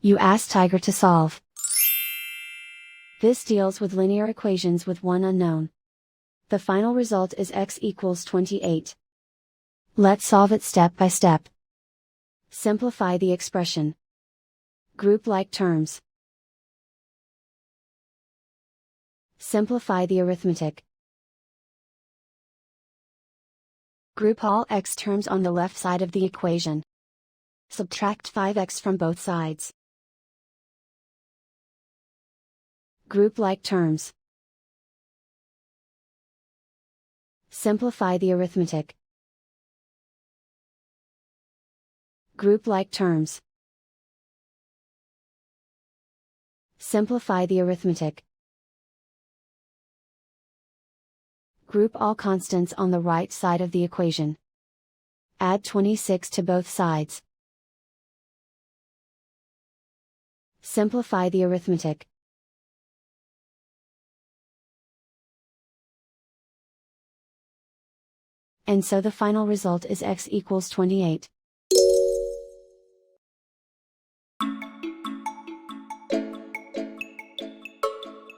You ask Tiger to solve. This deals with linear equations with one unknown. The final result is x equals 28. Let's solve it step by step. Simplify the expression. Group like terms. Simplify the arithmetic. Group all x terms on the left side of the equation. Subtract 5x from both sides. Group like terms. Simplify the arithmetic. Group like terms. Simplify the arithmetic. Group all constants on the right side of the equation. Add 26 to both sides. Simplify the arithmetic. And so the final result is x equals 28.